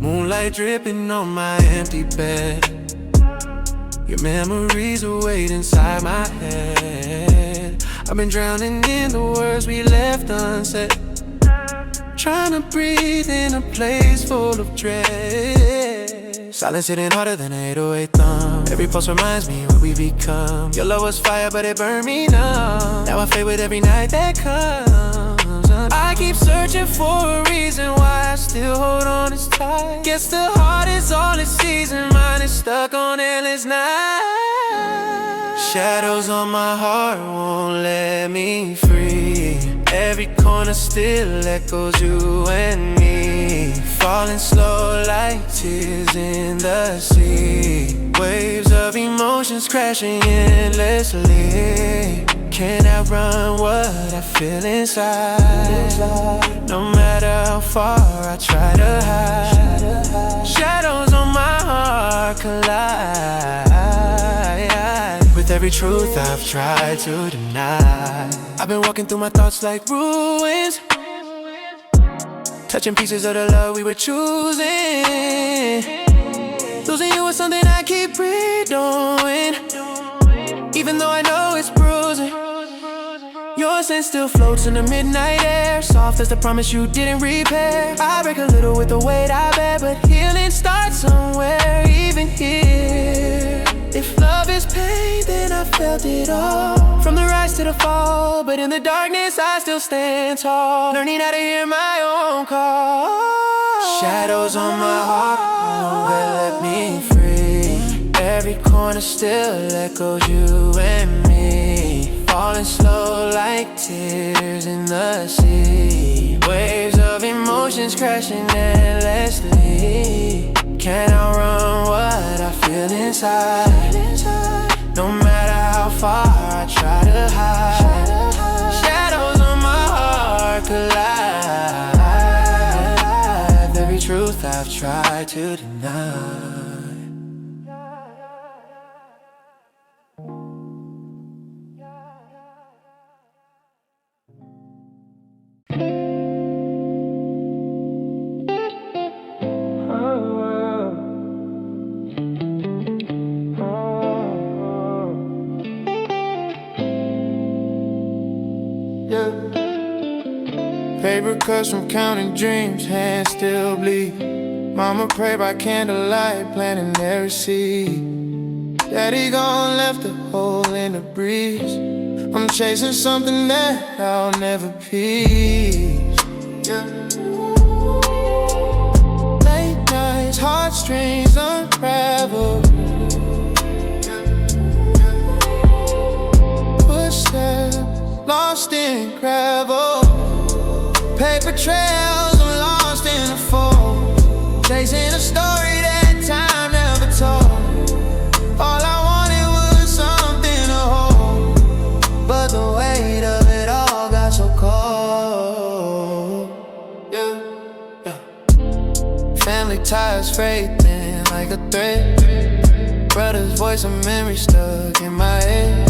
Moonlight dripping on my empty bed. Your memories are waiting inside my head. I've been drowning in the words we left unsaid, trying to breathe in a place full of dread. Silence hitting harder than an 808 thumb. Every pulse reminds me what we become. Your love was fire, but it burned me numb. Now I fade with every night that comes. I keep searching for a reason why I still hold on this tight. Guess the heart is all it sees and mine is stuck on endless nights. Shadows on my heart won't let me free. Every corner still echoes you and me. Falling slow like tears in the sea. Waves of emotions crashing endlessly. Can't outrun what I feel inside. No matter how far I try to hide, shadows on my heart collide with every truth I've tried to deny. I've been walking through my thoughts like ruins, touching pieces of the love we were choosing. Losing you is something I keep redoing, even though I know it's bruising. Your scent still floats in the midnight air, soft as the promise you didn't repair. I break a little with the weight I bear, but healing starts somewhere, even here. If love is pain, then I felt it all, from the rise to the fall. But in the darkness I still stand tall, learning how to hear my own call. Shadows on my heart won't let me free. Every corner still echoes you and me. Falling slow like tears in the sea. Waves of emotions crashing endlessly. Can't outrun what I feel inside. No matter how far I try to hide, shadows on my heart collide. Every truth I've tried to deny. Paper cuts from counting dreams, hands still bleed. Mama pray by candlelight, planting every seed. Daddy gone, left a hole in the breeze. I'm chasing something that I'll never please. Late nights, heartstrings unravel. Footsteps lost in gravel. Paper trails, I'm lost in the fold, chasing a story that time never told. All I wanted was something to hold, but the weight of it all got so cold. Family ties frayed thin like a thread. Brother's voice and memory stuck in my head.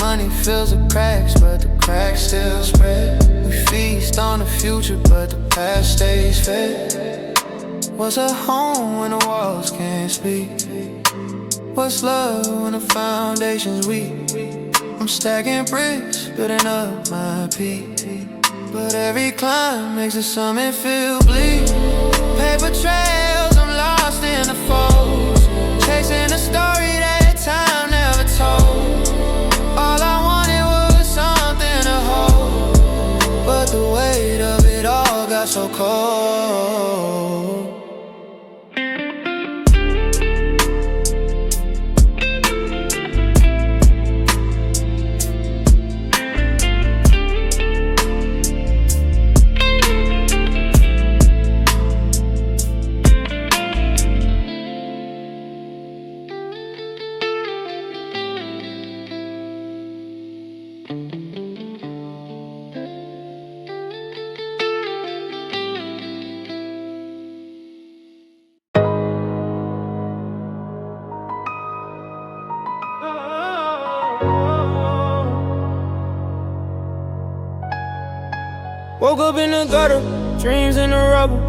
Money fills the cracks, but the cracks still spread. We feast on the future, but the past stays fed. What's a home when the walls can't speak? What's love when the foundation's weak? I'm stacking bricks, building up my peak, but every climb makes the summit feel bleak. Paper trails, I'm lost in the folds, chasing a story that time never told. All I wanted was something to hold, but the weight of it all got so cold. Woke up in the gutter, dreams in the rubble.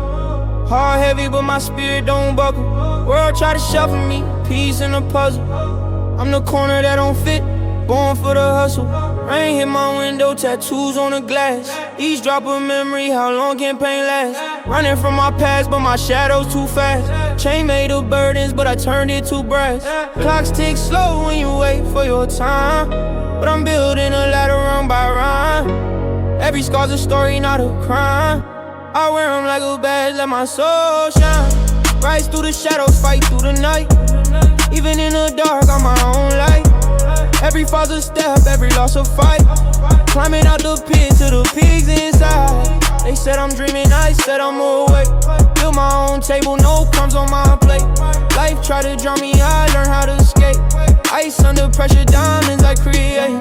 Heart heavy, but my spirit don't buckle. World try to shuffle me, piece in a puzzle. I'm the corner that don't fit, born for the hustle. Rain hit my window, tattoos on the glass. Each drop of memory, how long can pain last? Running from my past, but my shadow's too fast. Chain made of burdens, but I turned it to brass. Clocks tick slow when you wait for your time, but I'm building a ladder run by rhyme. Every scar's a story, not a crime. I wear them like a badge, let my soul shine. Rise through the shadows, fight through the night. Even in the dark, I'm my own light. Every fall's a step, every loss a fight. Climbing out the pit to the pigs inside. They said I'm dreaming, I said I'm awake. Build my own table, no crumbs on my plate. Life tried to drown me, I learned how to escape. Ice under pressure, diamonds I create.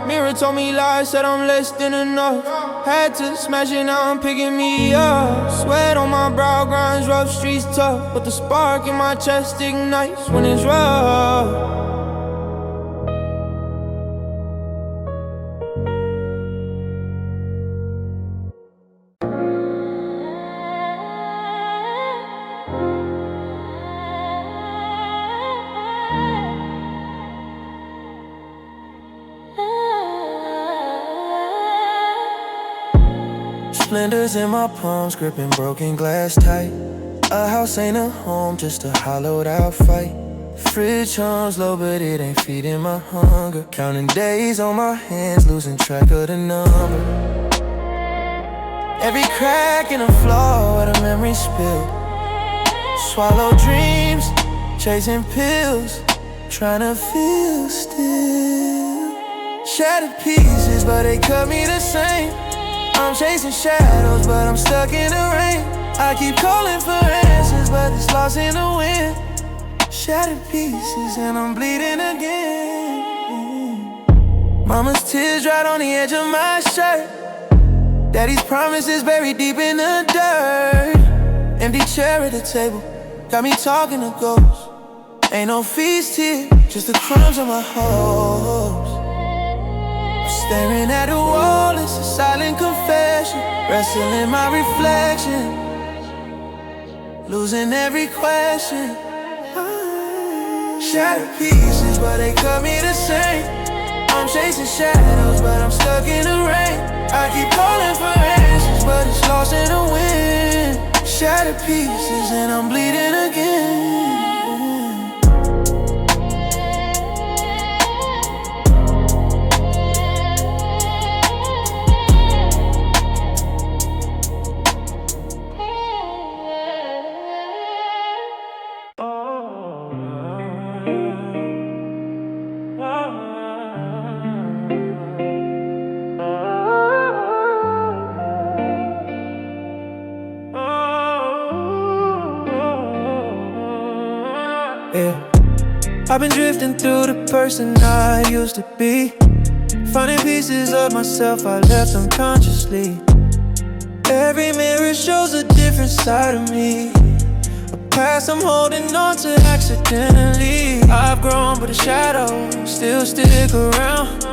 Mirror told me lies, said I'm less than enough. Had to smash it, now I'm picking me up. Sweat on my brow, grinds rough, streets tough. But the spark in my chest ignites when it's rough. Splendors in my palms, gripping broken glass tight. A house ain't a home, just a hollowed out fight. Fridge hums low, but it ain't feeding my hunger. Counting days on my hands, losing track of the number. Every crack in the floor where the memories spill. Swallow dreams, chasing pills, trying to feel still. Shattered pieces, but they cut me the same. I'm chasing shadows, but I'm stuck in the rain. I keep calling for answers, but it's lost in the wind. Shattered pieces and I'm bleeding again. Mama's tears dried on the edge of my shirt. Daddy's promises buried deep in the dirt. Empty chair at the table, got me talking to ghosts. Ain't no feast here, just the crumbs of my hopes. Staring at the wall, it's a silent confession. Wrestling my reflection, losing every question. Shattered pieces, but they cut me the same. I'm chasing shadows, but I'm stuck in the rain. I keep calling for answers, but it's lost in the wind. Shattered pieces and I'm bleeding again. Yeah. I've been drifting through the person I used to be, finding pieces of myself I left unconsciously. Every mirror shows a different side of me, a past I'm holding on to accidentally. I've grown, but the shadows still stick around.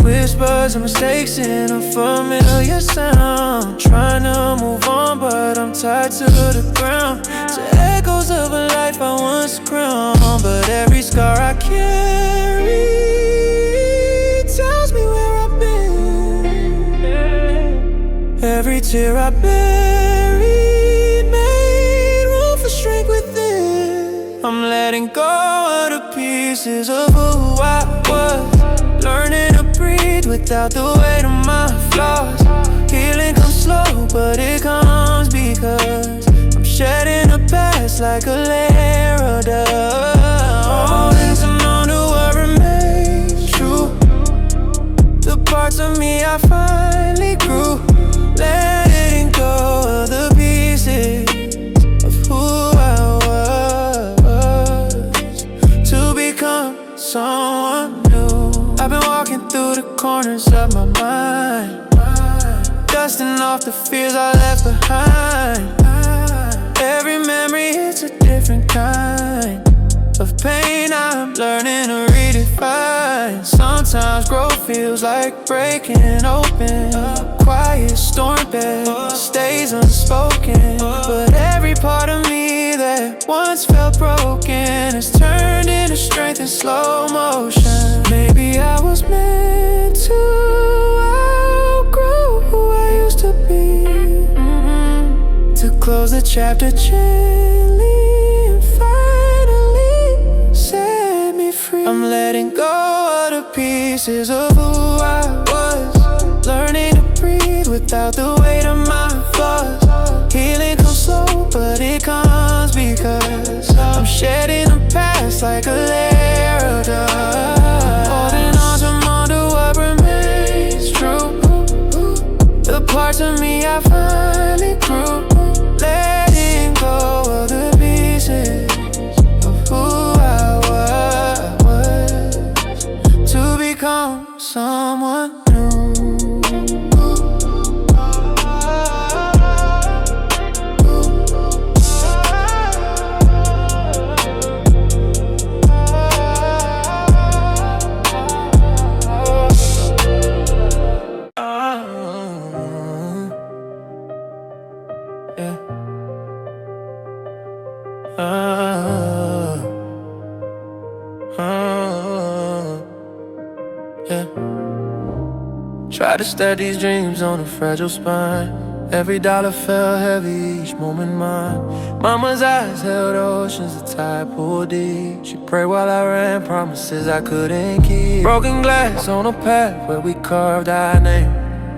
Whispers of mistakes in a familiar sound. Trying to move on, but I'm tied to the ground. To echoes of a life I once crowned. But every scar I carry tells me where I've been. Every tear I buried made room for strength within. I'm letting go of the pieces of who I was, learning to breathe without the weight of my flaws. Healing comes slow, but it comes because I'm shedding the past like a layer of dust. Holding some on to what remains true, the parts of me I finally grew. Letting go of the pieces of who I was to become someone new. I've been walking through the corners of my mind, dusting off the fears I left behind. Every memory hits a different kind of pain I'm learning to redefine. Sometimes growth feels like breaking open. A quiet storm bed stays unspoken, but every part of me that once felt broken has turned into strength in slow motion. Maybe I was meant to outgrow who I used to be, to close the chapter gently and finally set me free. I'm letting go of the pieces of who I was, learning to breathe without the weight of my flaws. Healing comes slow, but it comes because I'm shedding the past like a layer of dust, holding on to more to what remains true. The parts of me I finally grew, letting go of the pieces of who I was, to become someone new. Try to stack these dreams on a fragile spine. Every dollar felt heavy, each moment mine. Mama's eyes held oceans, the tide pulled deep. She prayed while I ran, promises I couldn't keep. Broken glass on a path where we carved our name.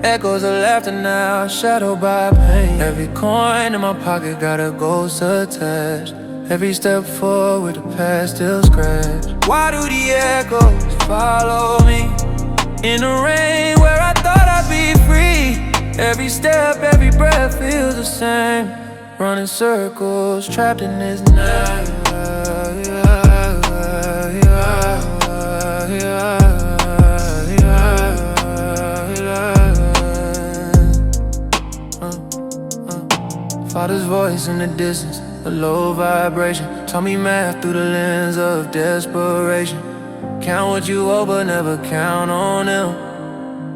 Echoes of laughter now, shadowed by pain. Every coin in my pocket got a ghost attached. Every step forward, the past still scratched. Why do the echoes follow me? In the rain where I thought I'd be free. Every step, every breath feels the same. Running circles, trapped in this night. Father's voice in the distance, a low vibration, taught me math through the lens of desperation. Count what you owe, but never count on them.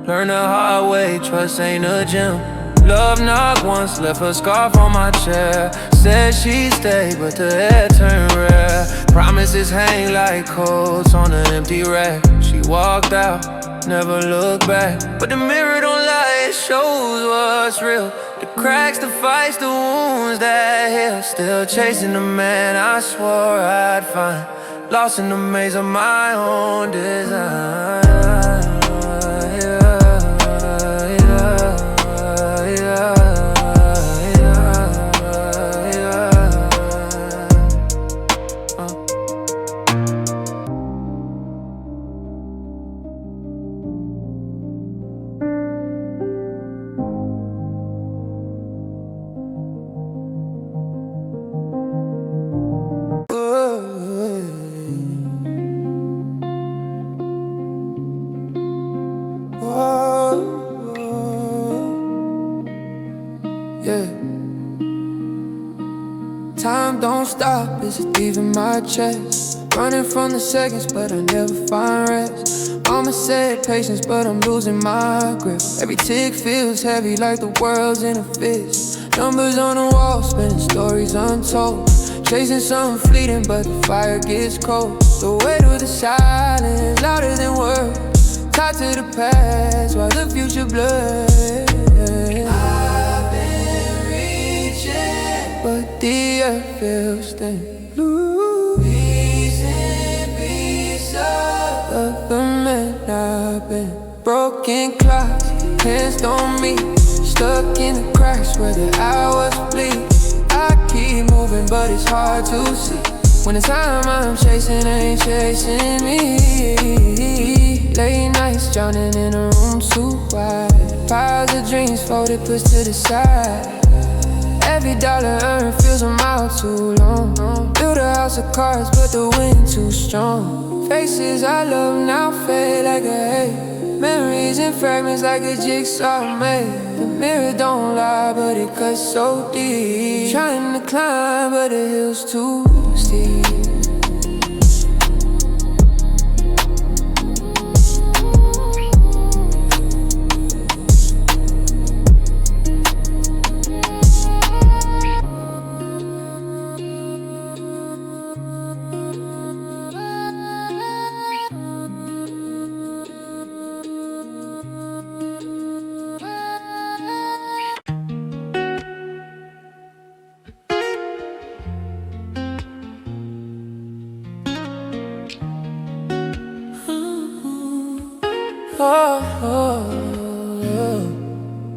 Learn the hard way, trust ain't a gym. Love knocked once, left a scarf on my chair. Said she'd stay, but the air turned rare. Promises hang like coats on an empty rack. She walked out, never looked back. But the mirror don't lie, it shows what's real. The cracks, the fights, the wounds that heal. Still chasing the man I swore I'd find, lost in the maze of my own design. Time don't stop, it's a thief in my chest. Running from the seconds, but I never find rest. Mama said patience, but I'm losing my grip. Every tick feels heavy like the world's in a fist. Numbers on the wall, spinning stories untold. Chasing something fleeting, but the fire gets cold. The weight of the silence, louder than words. Tied to the past, while the future blurs. I've been reaching, but the earth feels thin. Piece in piece of the man I've been. Broken clocks, hands on me, stuck in the cracks where the hours bleed. I keep moving, but it's hard to see when the time I'm chasing ain't chasing me. Late nights drowning in a room too wide. Piles of dreams folded, pushed to the side. Every dollar earned feels a mile too long. Build a house of cards, but the wind too strong. Faces I love now fade like a haze. Memories in fragments like a jigsaw made. The mirror don't lie, but it cuts so deep. Trying to climb, but the hill's too steep.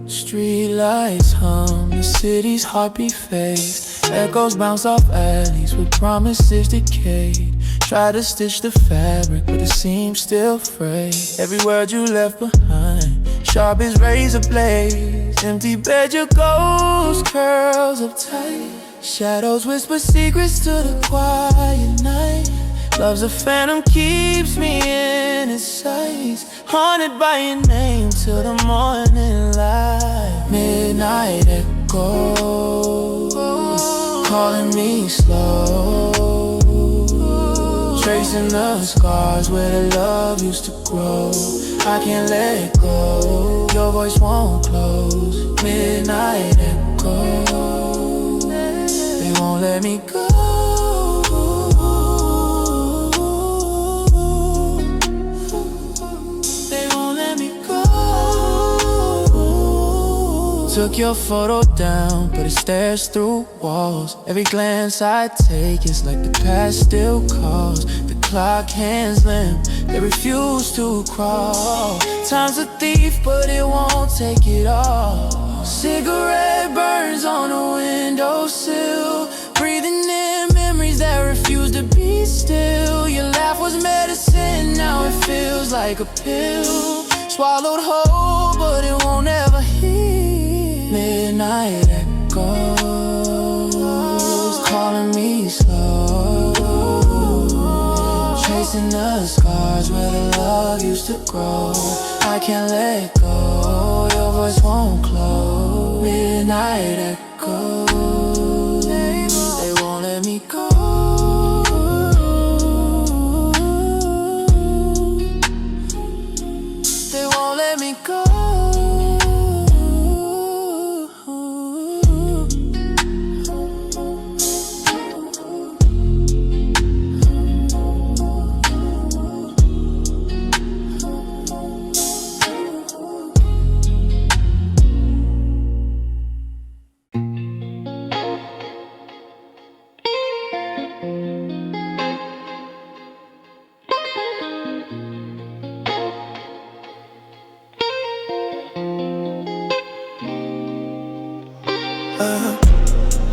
Street lights hum, the city's heartbeat fades. Echoes bounce off alleys with promises decayed. Try to stitch the fabric, but the seam's still frayed. Every word you left behind, sharp as razor blades. Empty bed, your ghost curls up tight. Shadows whisper secrets to the quiet night. Love's a phantom, keeps me in its sights. Haunted by your name till the morning light. Midnight echoes calling me slow, tracing the scars where the love used to grow. I can't let go, your voice won't close. Midnight echoes, they won't let me go. Took your photo down, but it stares through walls. Every glance I take is like the past still calls. The clock hands limp, they refuse to crawl. Time's a thief, but it won't take it all. Cigarette burns on the windowsill, breathing in memories that refuse to be still. Your laugh was medicine, now it feels like a pill. Swallowed whole, but it won't ever heal. Midnight echoes calling me slow, tracing the scars where the love used to grow. I can't let go, your voice won't close. Midnight echoes, they won't let me go. They won't let me go.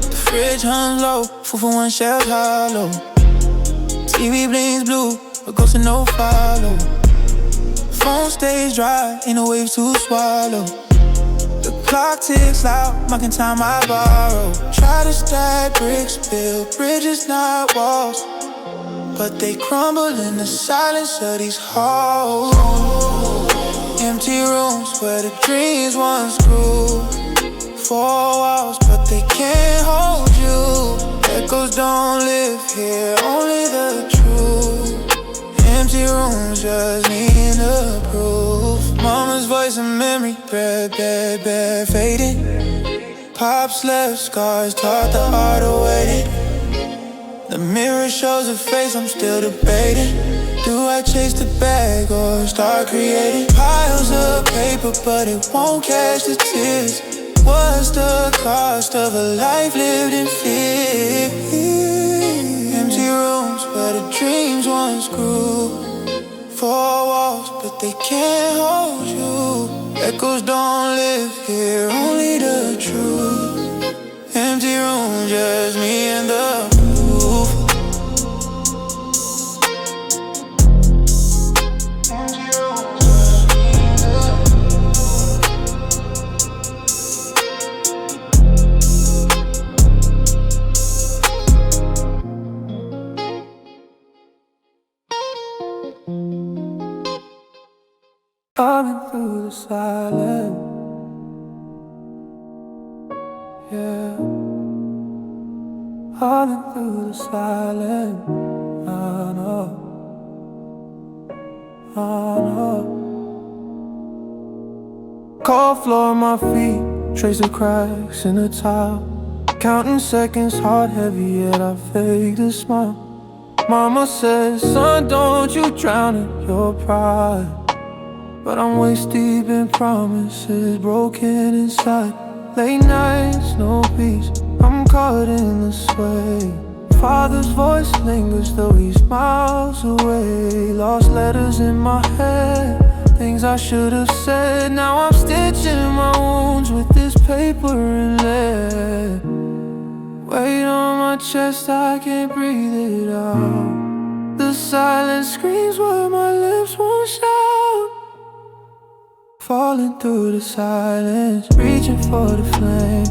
The fridge hung low, food for one shelf hollow. TV blinks blue, a ghost and no follow. Phone stays dry, ain't no waves to swallow. The clock ticks loud, marking time I borrow. Try to stack bricks, build bridges, not walls, but they crumble in the silence of these halls. Empty rooms where the dreams once grew. Four walls, but they can't hold you. Echoes don't live here, only the truth. Empty rooms, just me and the proof. Mama's voice and memory, bad, fading. Pops left scars, taught the art of waiting. The mirror shows a face I'm still debating. Do I chase the bag or start creating? Piles of paper, but it won't catch the tears. What's the cost of a life lived in fear? Empty rooms where the dreams once grew. Four walls, but they can't hold you. Echoes don't live here, only the truth. Empty room, just me and the roof. I've been through the silence, yeah. I've been through the silence, I know, I know. Cold floor on my feet, trace of cracks in the tile. Counting seconds, heart heavy, yet I fake a smile. Mama says, son, don't you drown in your pride. But I'm waist deep in promises, broken inside. Late nights, no peace, I'm caught in the sway. Father's voice lingers though he's miles away. Lost letters in my head, things I should have said. Now I'm stitching my wounds with this paper and lead. Weight on my chest, I can't breathe it out. The silence screams what my lips won't shout. Falling through the silence, reaching for the flame.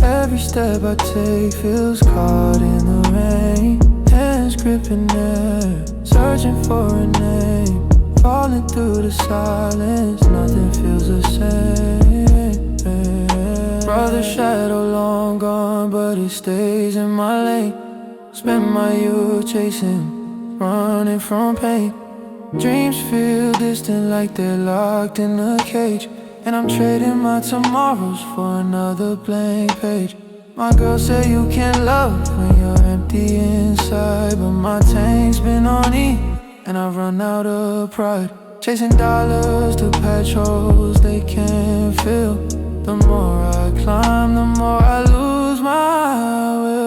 Every step I take feels caught in the rain. Hands gripping air, searching for a name. Falling through the silence, nothing feels the same. Brother's shadow long gone, but he stays in my lane. Spend my youth chasing, running from pain. Dreams feel distant like they're locked in a cage. And I'm trading my tomorrows for another blank page. My girl said you can't love when you're empty inside, but my tank's been on E, and I run out of pride. Chasing dollars to patrols they can't fill. The more I climb, the more I lose my will.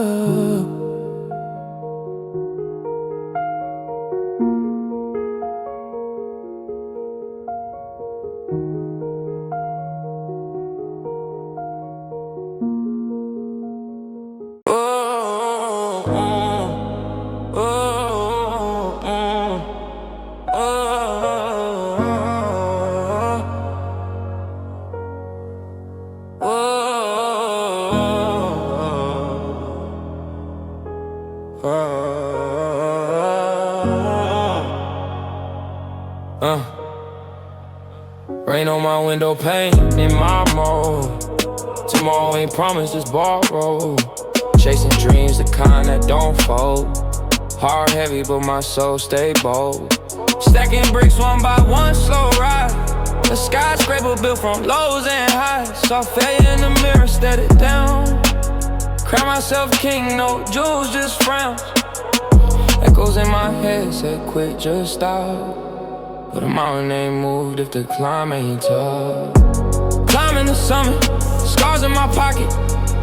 Rain on my window pane, in my mode. Tomorrow ain't promised, just borrowed. Chasing dreams, the kind that don't fold. Heart heavy, but my soul stay bold. Stacking bricks one by one, slow ride. A skyscraper built from lows and highs. Saw failure in the mirror, set it down. Crown myself king, no jewels, just frowns. Echoes in my head said quit, just stop. But a mountain ain't moved if the climb ain't tough. Climbing the summit, scars in my pocket.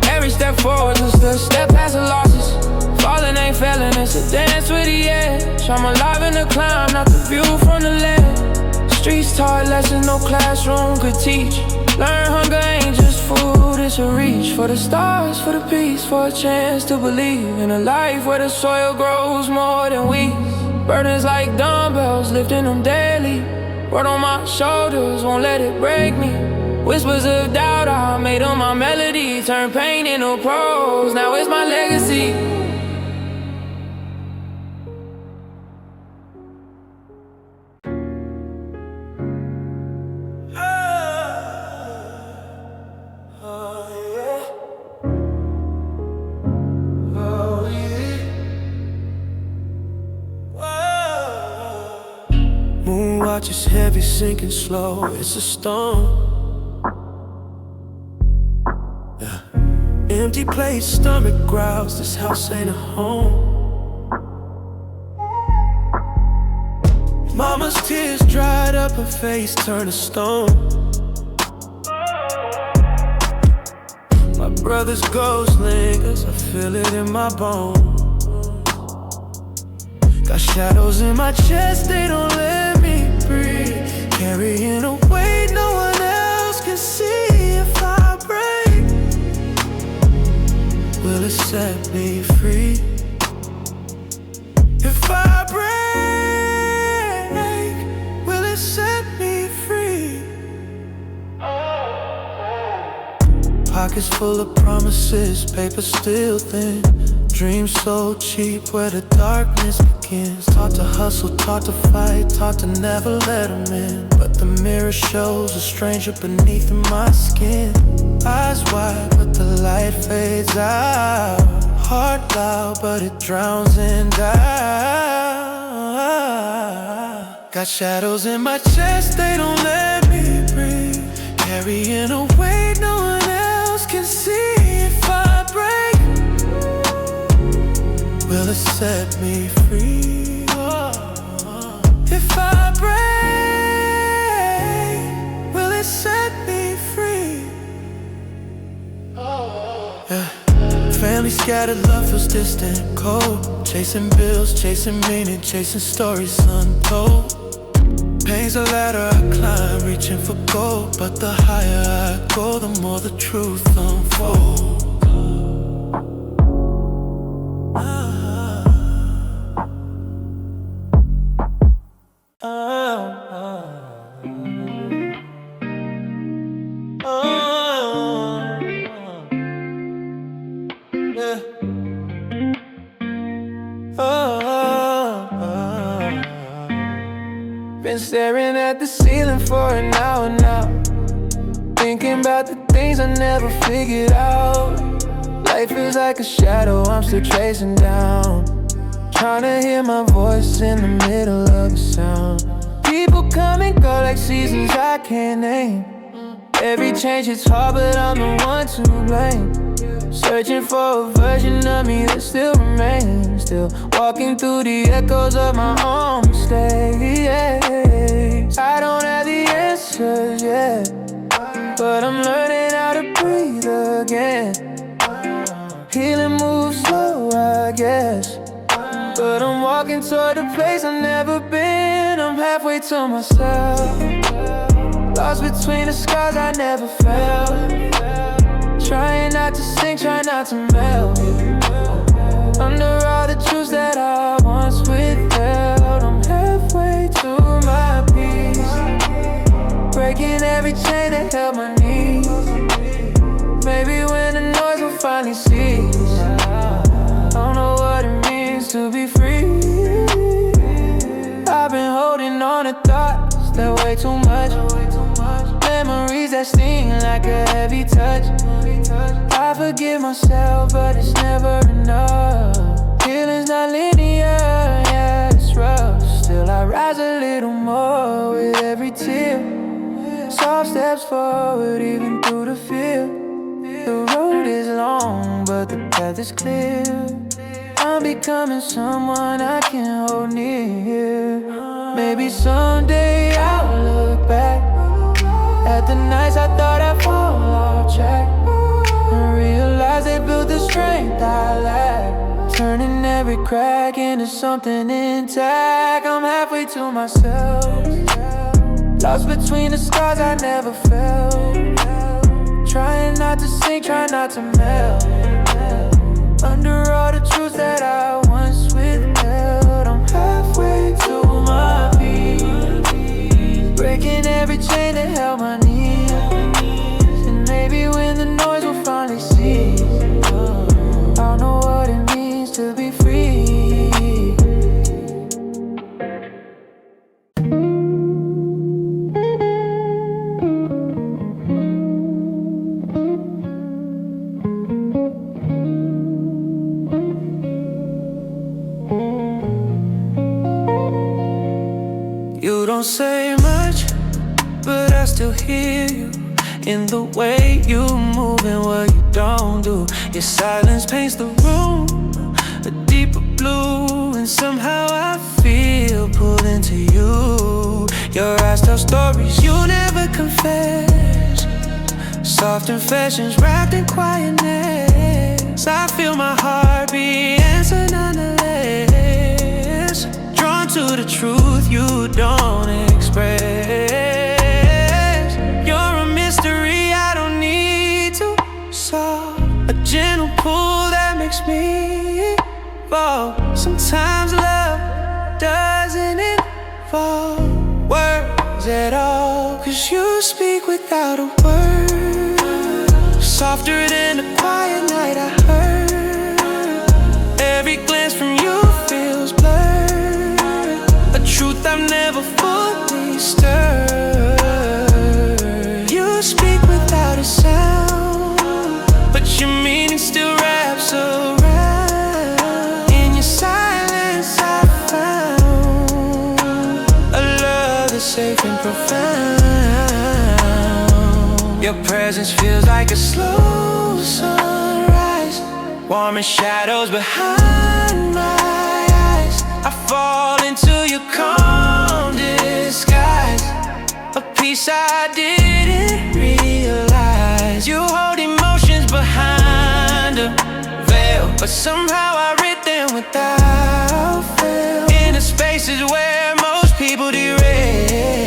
Every step forward is a step past the losses. Falling ain't failing, it's a dance with the edge. I'm alive in the climb, not the view from the ledge. Streets taught lessons no classroom could teach. Learn hunger ain't just food, it's a reach. For the stars, for the peace, for a chance to believe in a life where the soil grows more than weeds. Burdens like dumbbells, lifting them daily. Word on my shoulders, won't let it break me. Whispers of doubt, I made them my melody. Turn pain into prose, now it's my legacy. Moonwatch is heavy, sinking slow, it's a storm. Yeah. Empty plate, stomach growls, this house ain't a home. Mama's tears dried up, her face turned to stone. My brother's ghost lingers, I feel it in my bones. Got shadows in my chest, they don't let me breathe. Carrying a weight no one else can see. If I break, will it set me free? If I break, will it set me free? Pockets full of promises, paper still thin. Dreams so cheap where the darkness begins. Taught to hustle, taught to fight, taught to never let them in. But the mirror shows a stranger beneath in my skin. Eyes wide but the light fades out. Heart loud but it drowns in doubt. Got shadows in my chest, they don't let me breathe. Carrying a weight no one else can see. If I break, will it set me free? If I break, will it set me free? Yeah. Family scattered, love feels distant, cold. Chasing bills, chasing meaning, chasing stories untold. Pain's a ladder I climb, reaching for gold. But the higher I go, the more the truth unfolds. Been staring at the ceiling for an hour now, thinking about the things I never figured out. Life feels like a shadow I'm still chasing down, trying to hear my voice in the middle of the sound. People come and go like seasons I can't name. Every change hits hard, but I'm the one to blame. Searching for a version of me that still remains. Still walking through the echoes of my own mistakes. I don't have the answers yet, but I'm learning how to breathe again. Healing moves slow, I guess, but I'm walking toward a place I've never been. I'm halfway to myself, lost between the scars I never felt. Trying not to sink, trying not to melt under all the truths that I once withheld. I'm halfway to my peace, breaking every chain that held my knees. Maybe when the noise will finally cease, I don't know what it means to be free. I've been holding on to thoughts that weigh too much, memories that sting like a heavy touch. I forgive myself, but it's never enough. Healing's not linear, yeah, it's rough. Still I rise a little more with every tear. Soft steps forward, even through the fear. The road is long, but the path is clear. I'm becoming someone I can hold near. Maybe someday I'll look back at the nights I thought I'd fall off track, and realize they built the strength I lack, turning every crack into something intact. I'm halfway to myself, lost between the scars I never felt. Trying not to sink, trying not to melt under all the truths that I once withheld. I'm halfway to my peace, breaking every chain that held my knees. And maybe when the noise will finally cease, I'll know what it means to be free. You don't say much, but I still hear you in the way you move and what you don't do. Your silence paints the room a deeper blue, and somehow I feel pulled into you. Your eyes tell stories you never confess, soft confessions wrapped in quietness. I feel my heart be answered nonetheless, drawn to the truth you don't express. You're a mystery I don't need to solve, a gentle pull that makes me fall. Sometimes love doesn't involve words at all, 'cause you speak without a word, softer than a quiet night I heard. Every glance from you feels blurred, a truth I've never fully stirred. You speak without a sound, but your meaning still wraps around. In your silence I found a love that's safe and profound. Your presence feels like a slow sunrise, warm as shadows behind my eyes. I fall into your calm disguise, a piece I didn't realize. You hold emotions behind a veil, but somehow I read them without fail. In the spaces where most people derail,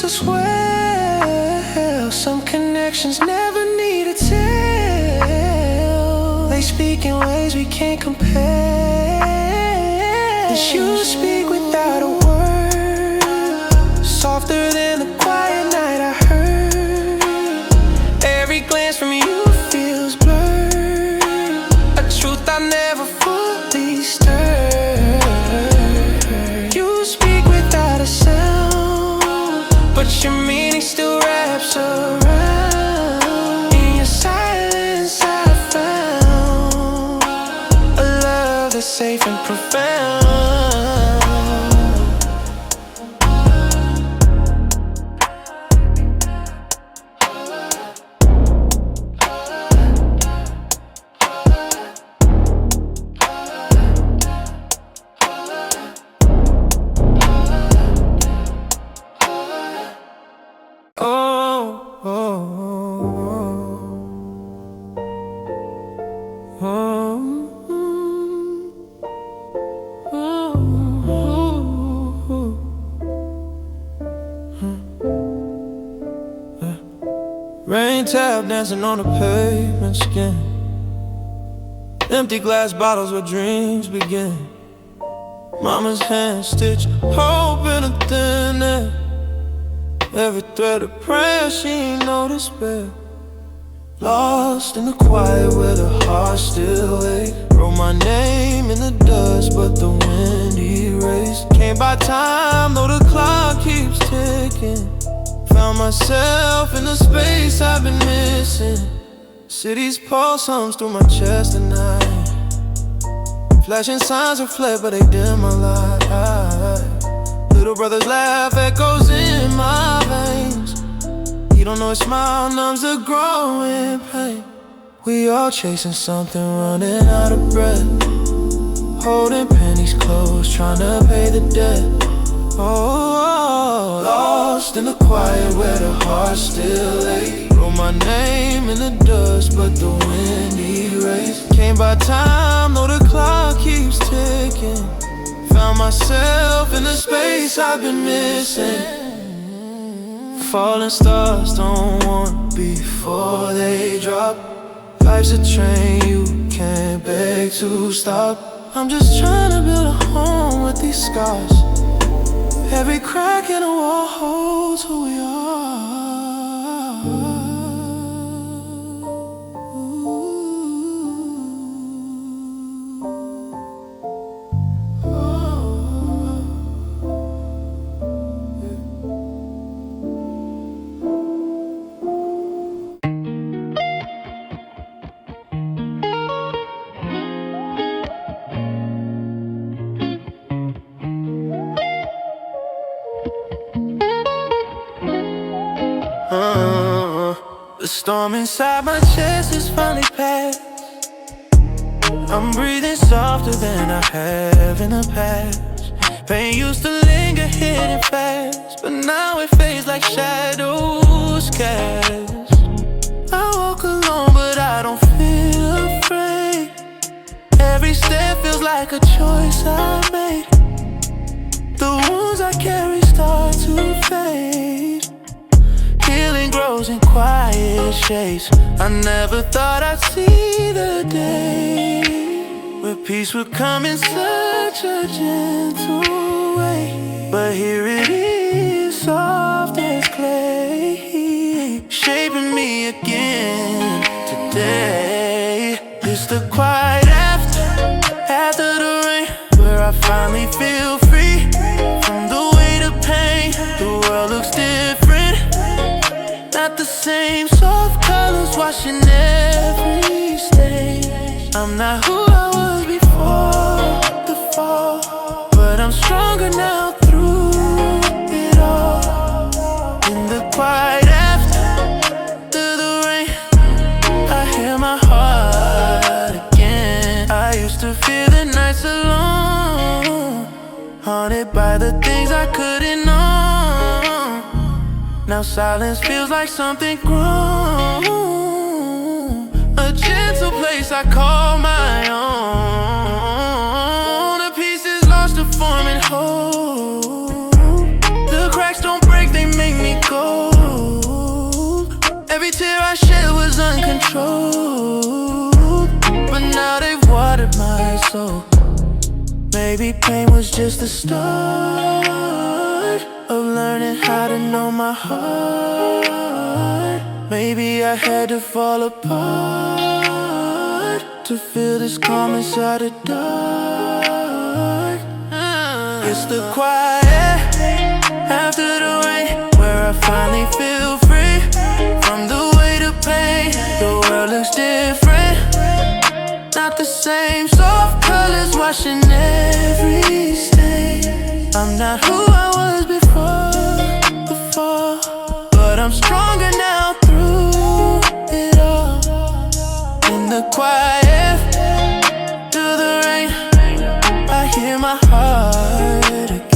us well. Some connections never need a tell. They speak in ways we can't compare. As you speak without a word, softer than the quiet night I heard. Every glance from you feels blurred, a truth I never fully stirred. You speak without a sound, but your meaning still wraps around. In your silence I found a love that's safe and profound. Rain tap dancing on the pavement skin. Empty glass bottles where dreams begin. Mama's hand stitch hope in a thin air. Every thread of prayer, she ain't no despair. Lost in the quiet where the heart still aches. Wrote my name in the dust, but the wind erased. Can't buy time, though the clock keeps ticking. Found myself in the space I've been missing. City's pulse hums through my chest at night. Flashing signs reflect, but they dim my light. Little brother's laugh echoes in my veins. He don't know his smile numbs the growing pain. We all chasing something, running out of breath. Holding pennies close, trying to pay the debt. Oh, lost in the quiet where the heart still aches. Wrote my name in the dust, but the wind erased. Can't buy time, though the clock keeps ticking. Found myself in the space I've been missing. Falling stars don't warn before they drop. Life's a train you can't beg to stop. I'm just trying to build a home with these scars. Every crack in the wall holds who we are. The storm inside my chest is finally past. I'm breathing softer than I have in the past. Pain used to linger hidden fast, but now it fades like shadows cast. I walk alone, but I don't feel afraid. Every step feels like a choice I made. The wounds I carry start to fade. Healing grows in quiet shades. I never thought I'd see the day where peace would come in such a gentle way. But here it is, soft as clay, shaping me again today. It's the quiet after the rain, where I finally feel free from the weight of pain. The world looks different, not the same. Soft colors washing every stain. I'm not who I was before the fall, but I'm stronger now through it all. In the quiet after the rain, I hear my heart again. I used to fear the nights alone, haunted by the things I couldn't know. Now silence feels like something grown, a gentle place I call my own. The pieces lost to form and whole. The cracks don't break, they make make me go. Every tear I shed was uncontrolled, but now they've watered my soul. Maybe pain was just the start of learning how to know my heart. Maybe I had to fall apart to feel this calm inside the dark. It's the quiet after the rain where I finally feel free from the weight of pain. The world looks different, not the same. Soft colors washing every stain. I'm not who I was before, but I'm stronger now through it all. In the quiet, through the rain, I hear my heart again.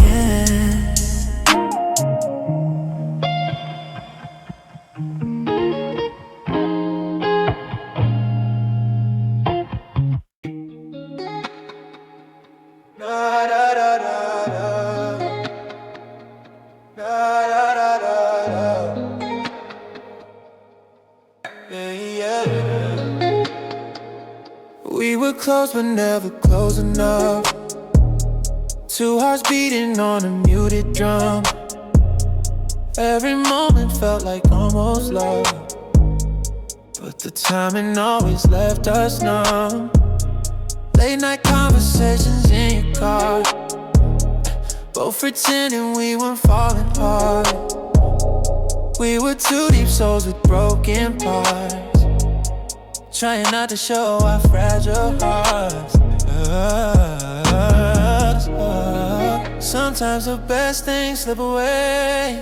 We were close but never close enough. Two hearts beating on a muted drum. Every moment felt like almost love, but the timing always left us numb. Late night conversations in your car, both pretending we weren't falling hard. We were two deep souls with broken parts, trying not to show our fragile hearts. Sometimes the best things slip away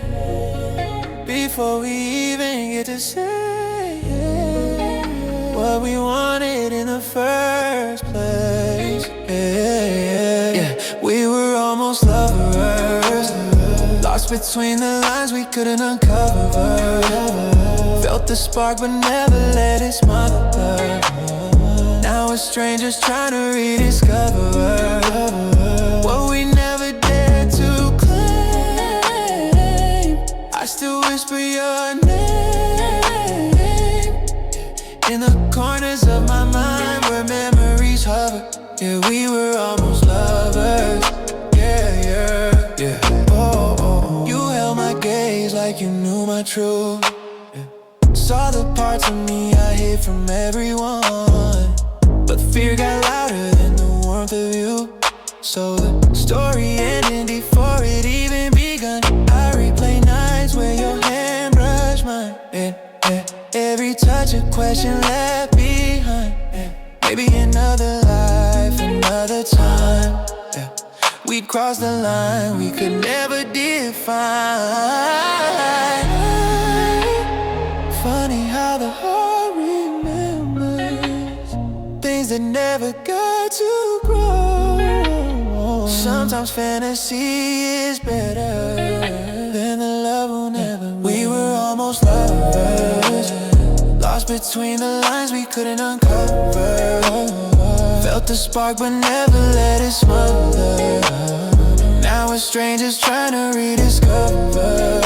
before we even get to say what we wanted in the first place. Yeah, we were almost lovers, lost between the lines we couldn't uncover. Felt the spark but never let it smother. Now we're strangers trying to rediscover what we never dared to claim. I still whisper your name in the corners of my mind where memories hover. Yeah, we were almost lovers. Yeah. Oh. You held my gaze like you knew my truth. Saw the parts of me I hid from everyone, but fear got louder than the warmth of you. So the story ended before it even begun. I replay nights where your hand brushed mine. Every touch a question left behind. Maybe another life, another time. We'd cross the line we could never define. Funny how the heart remembers things that never got to grow. Sometimes fantasy is better than the love we'll never know. We were almost lovers, lost between the lines we couldn't uncover. Felt the spark but never let it smother. Now we're strangers trying to rediscover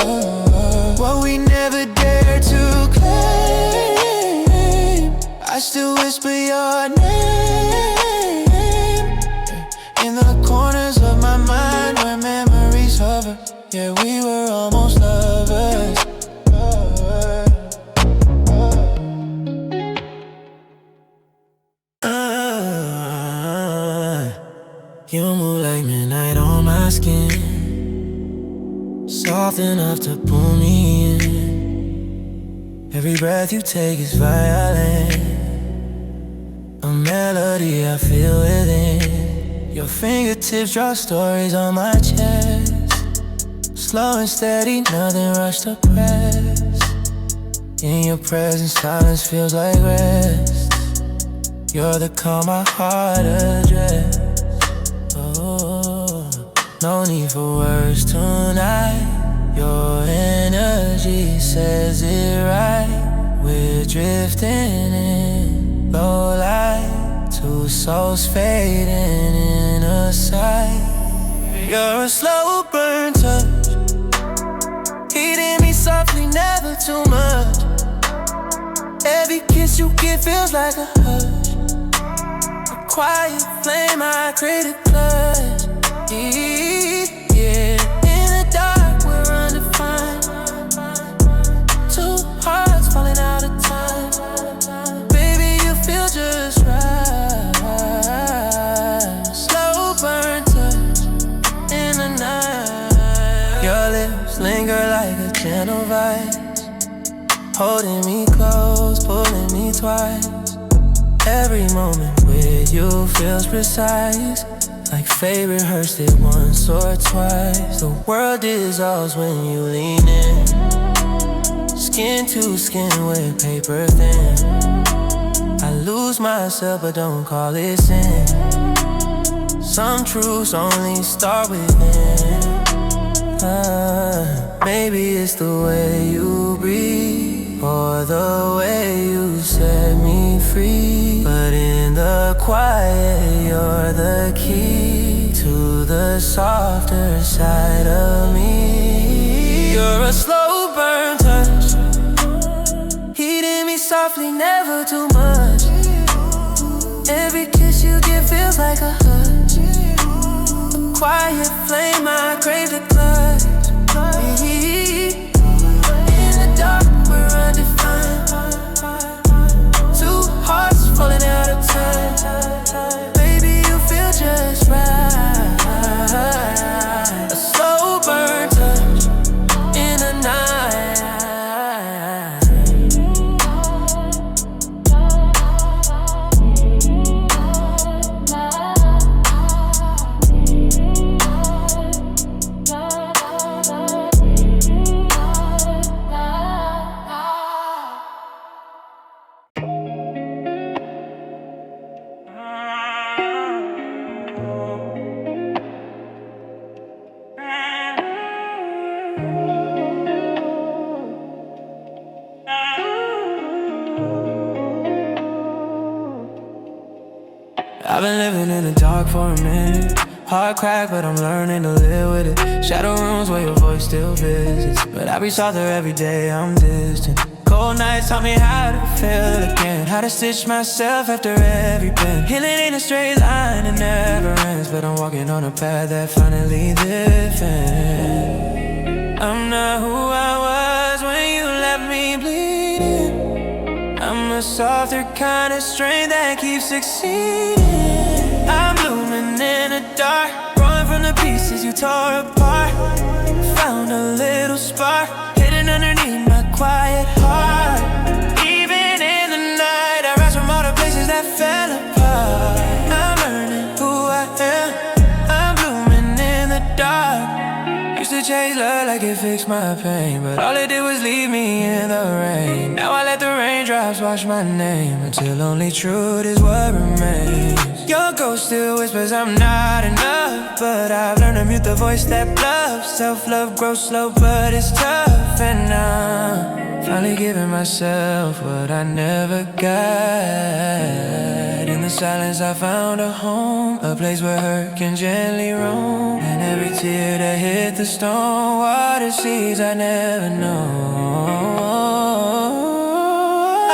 what we never dared to claim. I still whisper your name in the corners of my mind where memories hover. Yeah, we were almost lovers. You move like midnight on my skin, soft enough to pull me in. Every breath you take is violent, a melody I feel within. Your fingertips draw stories on my chest, slow and steady, nothing rushed to press. In your presence, silence feels like rest. You're the calm my heart addressed. Oh, no need for words tonight. Your energy says it right. We're drifting in low light, two souls fading in a sight. You're a slow burn touch, heating never too much. Every kiss you give feels like a hush. A quiet flame, I create a clutch. Yeah, in the dark we're undefined. Two hearts falling out of time. Baby, you feel just right. Slow burn touch in the night. Your lips linger like a gentle vice, holding me close, pulling me twice. Every moment with you feels precise, like fate rehearsed it once or twice. The world dissolves when you lean in, skin to skin with paper thin. I lose myself but don't call it sin. Some truths only start within. Maybe it's the way you breathe, or the way you set me free. But in the quiet, you're the key to the softer side of me. You're a slow burn touch, heating me softly, never too much. Every kiss you give feels like a hush. A quiet flame, I crave the clutch. In the dark, we're undefined. Two hearts falling out of time. Baby, you feel just right. A slow burn touch in the night. I've been living in the dark for a minute. Heart cracked, but I'm learning to live with it. Shadow rooms where your voice still visits, but I be softer every day, I'm distant. Cold nights taught me how to feel again, how to stitch myself after every bend. Healing ain't a straight line, it never ends, but I'm walking on a path that finally different. I'm not who I was when you left me bleeding. I'm a softer kind of strength that keeps succeeding. I'm blooming in the dark, growing from the pieces you tore apart. Found a little spark hidden underneath my quiet heart. Even in the night, I rise from all the places that fell apart. I'm learning who I am, I'm blooming in the dark. Used to chase love like it fixed my pain, but all it did was leave me in the rain. Now I let the raindrops wash my name, until only truth is what remains. Your ghost still whispers I'm not enough, but I've learned to mute the voice that bluffs. Self-love grows slow, but it's tough, and I'm finally giving myself what I never got. In the silence I found a home, a place where hurt can gently roam. And every tear that hit the stone water seeds I never know.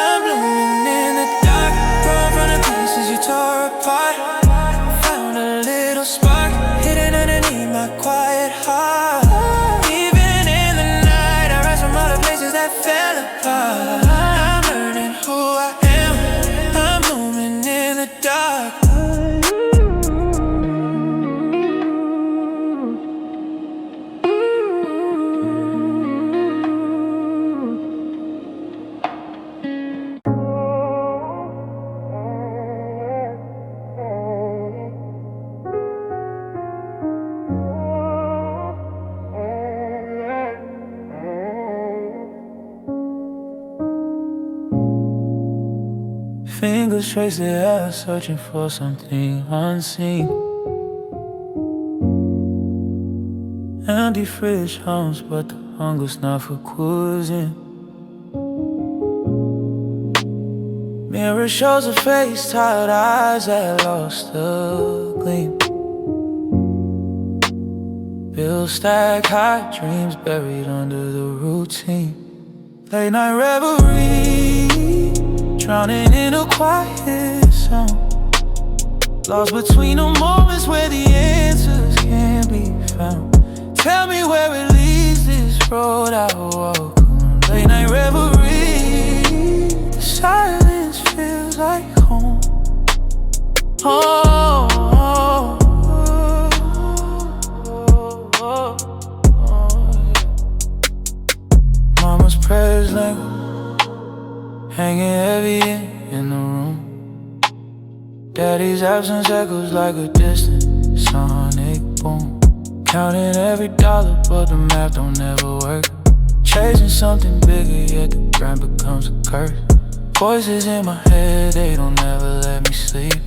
I'm blooming in the dark, growing from the pieces you tore apart. Found a little spark hidden underneath my quiet heart. Even in the night, I rise from all the places that fell apart. I'm learning who I am, I'm blooming in the dark. Fingers trace the air, searching for something unseen. Empty fridge hums, but the hunger's not for cuisine. Mirror shows a face, tired eyes that lost the gleam. Bills stack high, dreams buried under the routine. Late night reverie, drowning in a quiet sound. Lost between the moments where the answers can't be found. Tell me where it leads, this road I walk on. Late night reverie, the silence feels like home. Oh, oh, oh, oh, oh. Mama's prayers linger, hanging heavy in the room. Daddy's absence echoes like a distant sonic boom. Counting every dollar, but the math don't ever work. Chasing something bigger, yet the grind becomes a curse. Voices in my head, they don't ever let me sleep.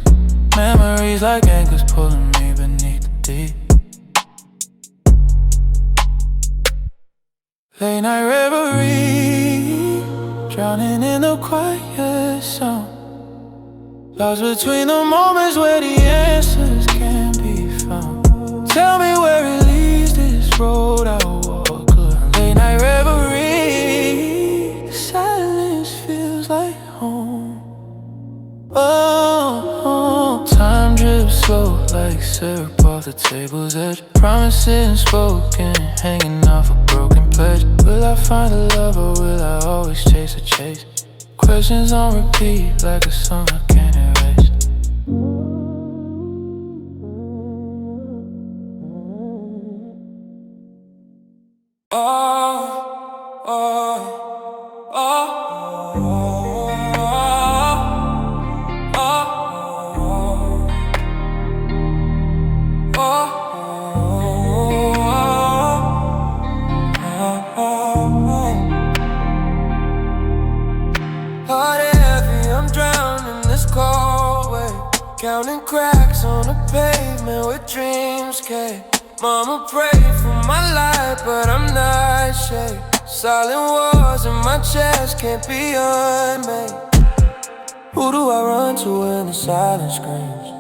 Memories like anchors pulling me beneath the deep. Late night reverie, drowning in the quiet sound. Lost between the moments where the answers can't be found. Tell me where it leads, this road I walk alone. Late night reverie, the silence feels like home. Oh, oh. Time drips slow like syrup off the table's edge. Promises spoken, hanging off a broken pledge. Will I find a love or will I always chase a chase? Questions on repeat like a song I can't erase. Oh, oh, oh, heart heavy, I'm drowning in this cold wave. Counting cracks on the pavement where dreams came. Mama prayed for my life, but I'm not shake. Silent wars in my chest can't be unmade. Who do I run to when the silence screams?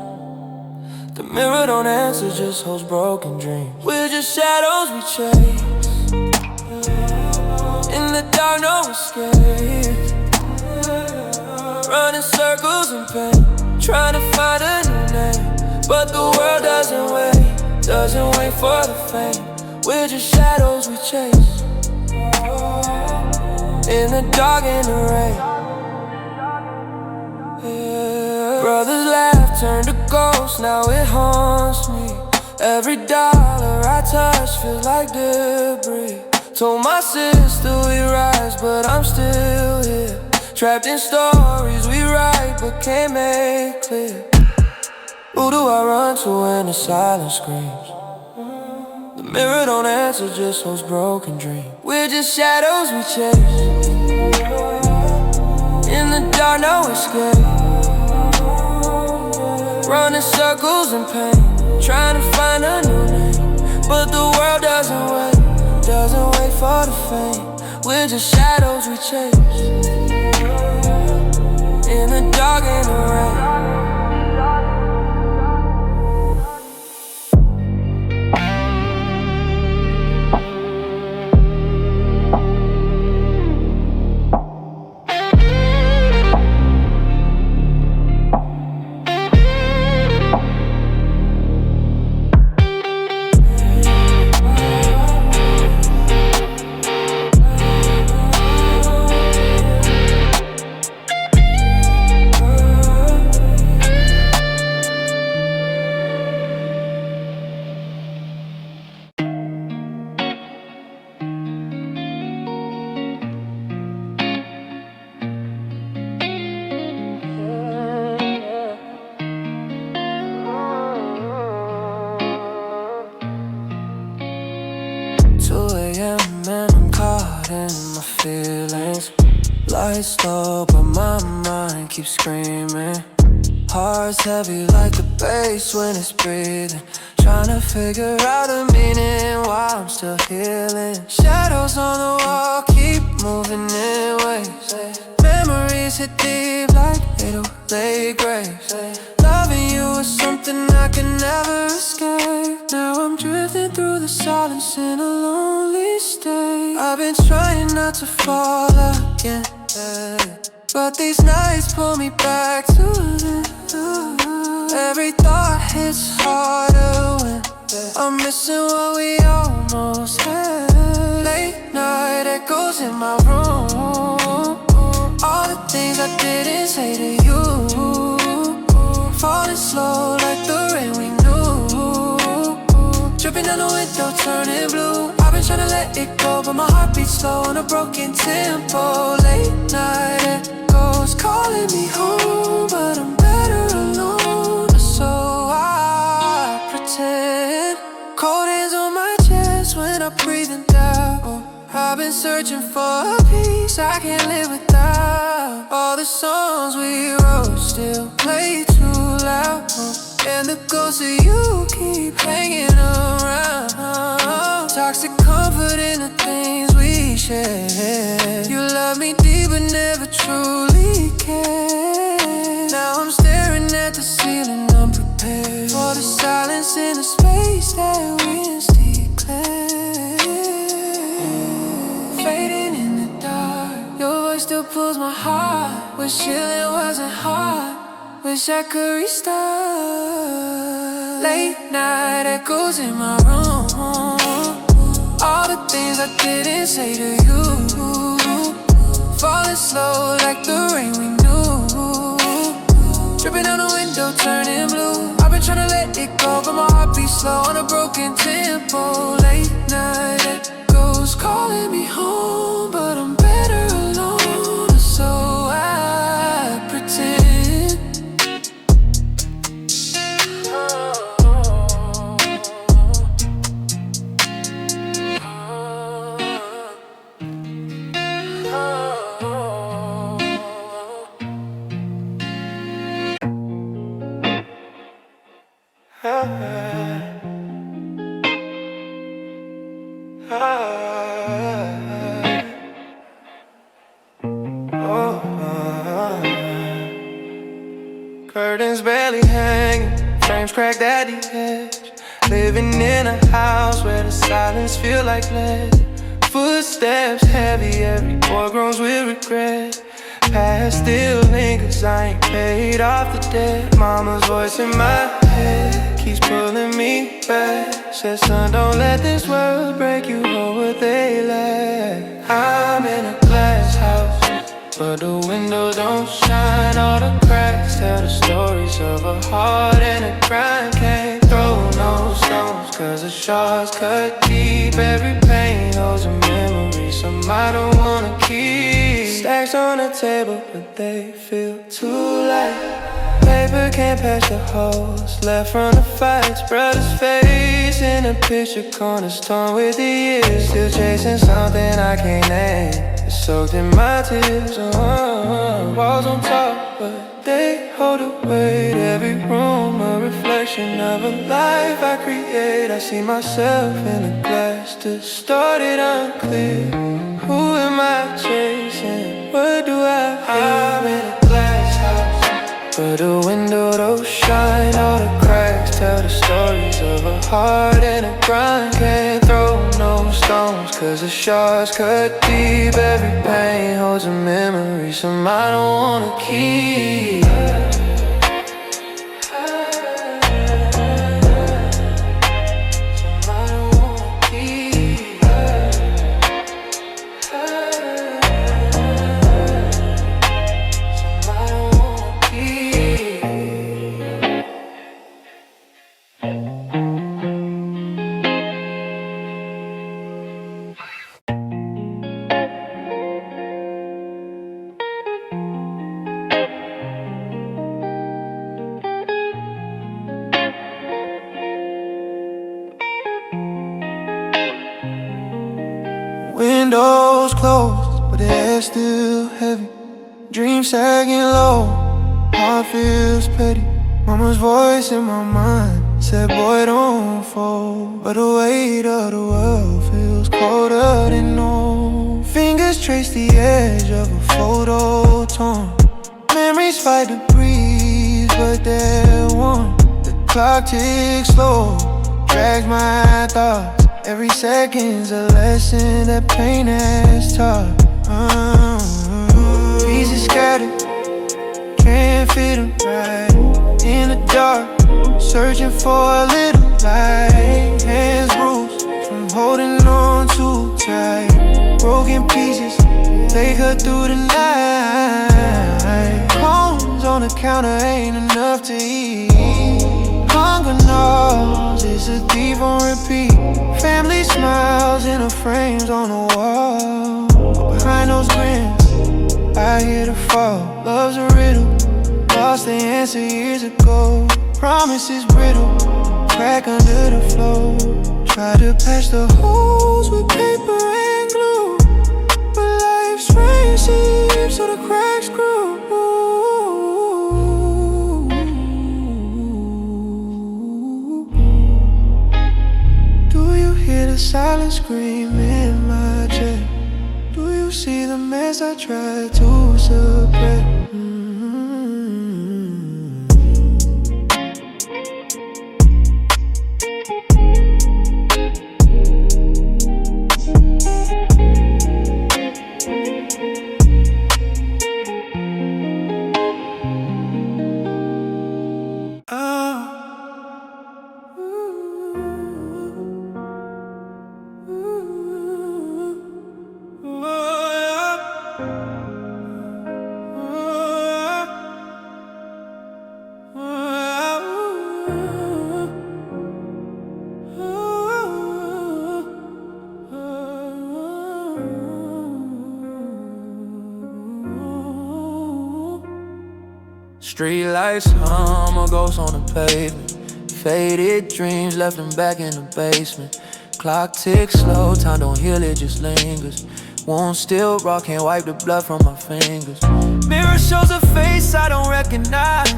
The mirror don't answer, just holds broken dreams. We're just shadows we chase. In the dark, no escape. Running circles in pain, trying to find a new name. But the world doesn't wait for the fame. We're just shadows we chase. In the dark, in the rain. Yeah. Brothers laugh, turned to ghosts, now it haunts me. Every dollar I touch feels like debris. Told my sister we rise, but I'm still here. Trapped in stories we write, but can't make clear. Who do I run to when the silence screams? The mirror don't answer, just holds broken dreams. We're just shadows we chase. In the dark, no escape. Running circles in pain, trying to find a new name. But the world doesn't wait for the fame. We're just shadows we chase. In the dark, in the rain. Lights low, but my mind keeps screaming. Heart's heavy like the bass when it's breathing. Trying to figure out the meaning while I'm still healing. Shadows on the wall keep moving in waves. Memories hit deep like 808 graves. Loving you is something I can never escape. escape. Now I'm drifting through the silence in a lonely state. I've been trying not to fall again, but these nights pull me back to this. Every thought hits harder when I'm missing what we almost had. Late night echoes in my room, all the things I didn't say to you, falling slow like the rain we knew, dripping down the window, turning blue. I've been trying to let it go, but my heart beats slow on a broken tempo. Late night echoes calling me home, but I'm better alone. So I pretend, cold hands on my chest when I'm breathing down. I've been searching for a peace I can't live without. All the songs we wrote still play too loud, and the ghosts of you keep hanging around. Toxic comfort in the things we share. You love me deep but never truly cared. Now I'm staring at the ceiling, unprepared for the silence in the space that winds declare. Fading in the dark, your voice still pulls my heart. Wish healing wasn't hard, wish I could restart. Late night echoes in my room, all the things I didn't say to you, falling slow like the rain we knew, dripping down the window, turning blue. I've been trying to let it go, but my heart beats slow on a broken tempo. Late night echoes calling me home, but I'm better alone. So I pretend. Curtains barely hanging, frames cracked at the edge. Living in a house where the silence feel like lead. Footsteps heavy, every door groans with regret. Past still lingers, I ain't paid off the debt. Mama's voice in my head keeps pulling me back. Says son, don't let this world break you, hold what they lack. I'm in a glass house, but the windows don't shine. All the cracks tell the stories of a heart and a crime. Can't throw no stones, cause the shards cut deep. Every pain holds a memory some I don't wanna keep. Stacks on the table, but they feel too light. Paper can't patch the holes left from the fights. Brother's face in a picture corners torn with the years. Still chasing something I can't name. It's soaked in my tears. Walls on top, but they hold the weight. Every room a reflection of a life I create. I see myself in a glass, distorted, unclear. Who am I chasing? What do I feel? I'm in a glass house, but the window don't shine. All the cracks tell the stories of a heart and a grind. Can't throw no stones, cause the shards cut deep. Every pain holds a memory some I don't wanna keep. Windows closed, but the air's still heavy. Dreams sagging low, heart feels petty. Mama's voice in my mind said, boy, don't fold. But the weight of the world feels colder than no. Fingers trace the edge of a photo torn. Memories fight to breathe, but they're warm. The clock ticks slow, drags my thoughts. Every second's a lesson that pain has taught. Pieces scattered, can't fit them right. In the dark, searching for a little light. Hands bruised from holding on too tight. Broken pieces, they cut through the night. Crumbs on the counter ain't enough to eat. Hunger knows it's a thief on repeat. Family smiles in the frames on the wall. Behind those grins, I hear the fall. Love's a riddle, lost the answer years ago. Promise is brittle, crack under the floor. Try to patch the holes with paper and glue, but life's rain seeps so the cracks grew. Do you hear the silent scream in my chest? Do you see the mess I tried to suppress? Street lights hum, a ghost on the pavement. Faded dreams left them back in the basement. Clock ticks slow, time don't heal, it just lingers. Wounds still raw, can't wipe the blood from my fingers. Mirror shows a face I don't recognize.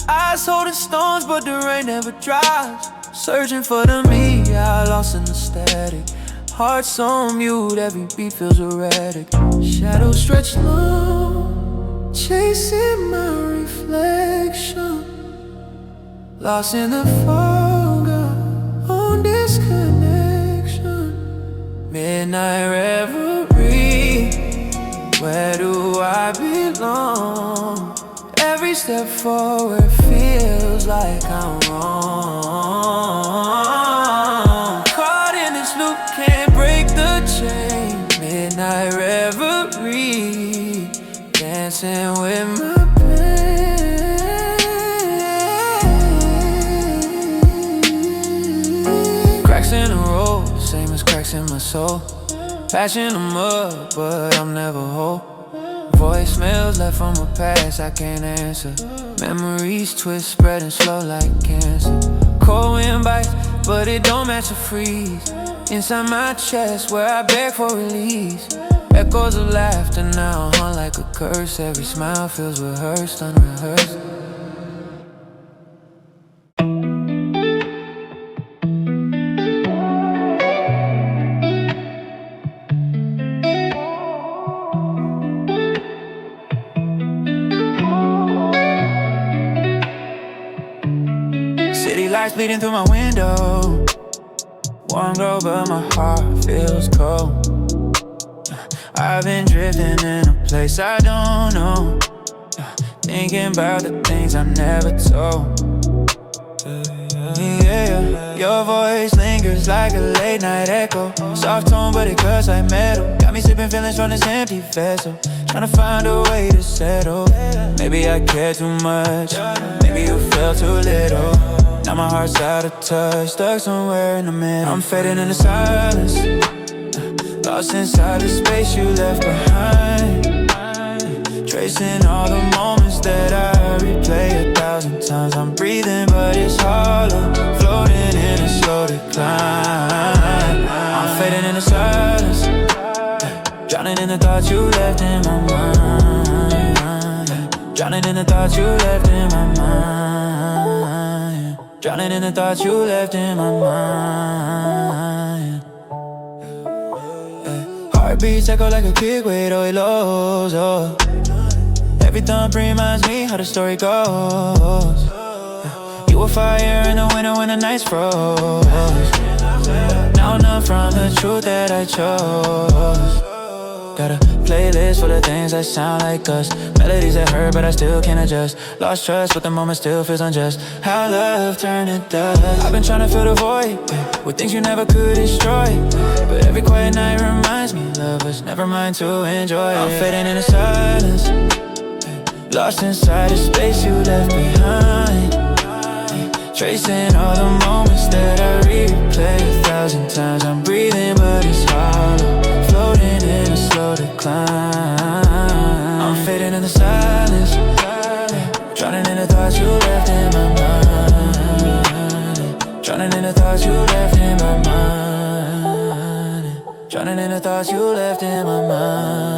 Eyes holding stones, but the rain never dries. Searching for the me I lost in the static. Heart's on mute, every beat feels erratic. Shadows stretch long, chasing my reflection. Lost in the fog on disconnection. Midnight reverie, where do I belong? Every step forward feels like I'm wrong. Caught in this loop, can't break the chain. Midnight reverie, dancing with my pain. Cracks in the road, same as cracks in my soul. Passion them up, but I'm never whole. Voicemails left from a past I can't answer. Memories twist, spreading slow like cancer. Cold wind bites, but it don't match the freeze. Inside my chest where I beg for release. Echoes of laughter now haunt like a curse. Every smile feels rehearsed, unrehearsed. Lights bleeding through my window. Warm glow, but my heart feels cold. I've been drifting in a place I don't know. Thinking about the things I never told. Yeah, your voice lingers like a late night echo. Soft tone, but it cuts like metal. Got me sipping feelings from this empty vessel. Tryna find a way to settle. Maybe I care too much. Maybe you felt too little. Now my heart's out of touch, stuck somewhere in the middle. I'm fading in the silence, lost inside the space you left behind. Tracing all the moments that I replay 1,000 times. I'm breathing, but it's hollow, floating in a slow decline. I'm fading in the silence, drowning in the thoughts you left in my mind. Drowning in the thoughts you left in my mind. Drowning in the thoughts you left in my mind. Heartbeats echo like a kick weight, oh it lows, Every thump reminds me how the story goes. You You were fire in the winter when the nights froze. Now none from the truth that I chose. Got a playlist full of things that sound like us. Melodies that hurt but I still can't adjust. Lost trust but the moment still feels unjust. How love turned to dust. I've been trying to fill the void with things you never could destroy, but every quiet night reminds me love was never mine to enjoy. I'm fading in the silence, lost inside the space you left behind, tracing all the moments that I replay 1,000 times. I'm breathing but it's hollow, floating in a slow decline. I'm fading in the silence, drowning in the thoughts you left in my mind, drowning in the thoughts you left in my mind, drowning in the thoughts you left in my mind.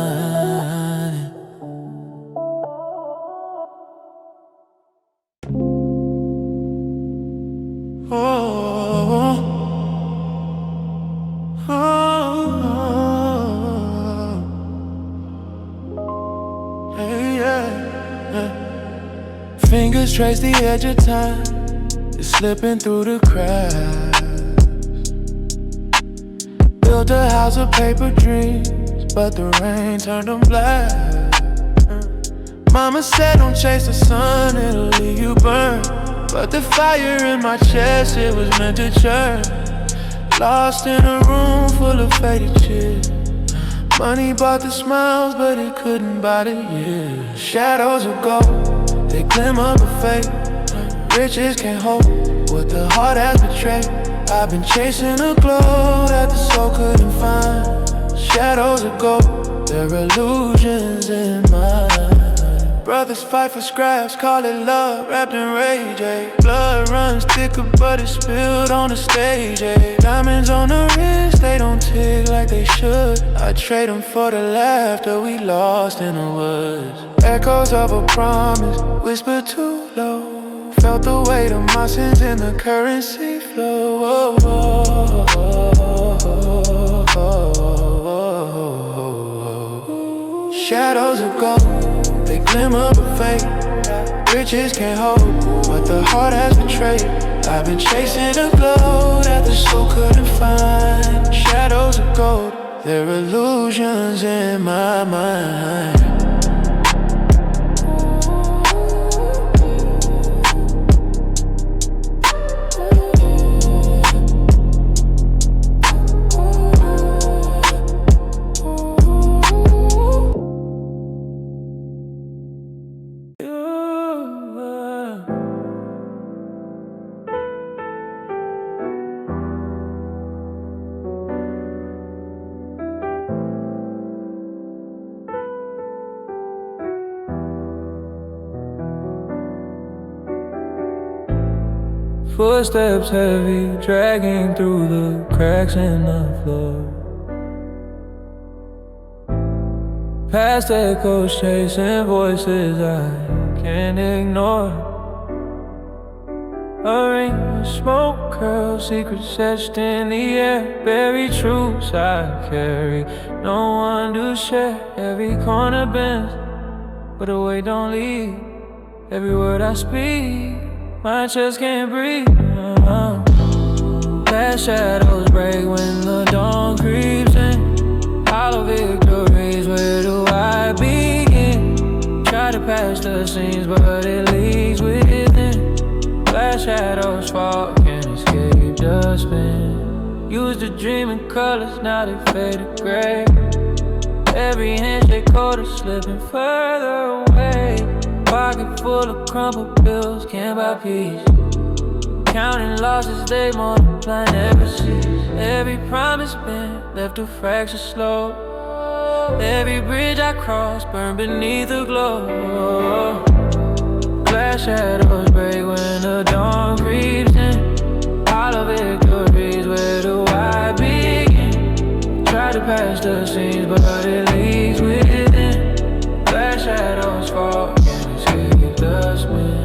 Fingers trace the edge of time, it's slipping through the cracks. Built a house of paper dreams, but the rain turned them black. Mama said don't chase the sun, it'll leave you burned. But the fire in my chest, it was meant to churn. Lost in a room full of faded chairs. Money bought the smiles, but it couldn't buy the years. Shadows of gold, they glimmer but fade. Riches can't hold what the heart has betrayed. I've been chasing a glow that the soul couldn't find. Shadows of gold, they're illusions in mine. Brothers fight for scraps, call it love, wrapped in rage, eh? Blood runs thicker, but it's spilled on the stage, eh? Diamonds on the wrist, they don't tick like they should. I trade them for the laughter we lost in the woods. Echoes of a promise, whispered too low. Felt the weight of my sins in the currency flow. Oh, oh, oh, oh, oh, oh, oh. Shadows of gold, they glimmer but fade. Riches can't hold what the heart has betrayed. I've been chasing a glow that the soul couldn't find. Shadows of gold, they're illusions in my mind. Footsteps heavy, dragging through the cracks in the floor. Past echoes chasing voices I can't ignore. A ring of smoke curls, secrets etched in the air. Buried truths I carry, no one to share. Every corner bends, but the weight don't leave. Every word I speak, my chest can't breathe. Past shadows break when the dawn creeps in. Hollow victories, where do I begin? Try to pass the scenes, but it leaks within. Flash shadows fall, can't escape the spin. Used to dream in colors, now they fade to gray. Every handshake cold is slipping further away. Pocket full of crumpled bills, can't buy peace. Counting losses, they multiply, never cease. Every promise bent, left a fracture slow. Every bridge I cross, burned beneath the glow. Glass shadows break when the dawn creeps in. Hollow victories, where do I begin? Try to pass the scenes, but it leaks within. Glass shadows fall, can't escape the spin.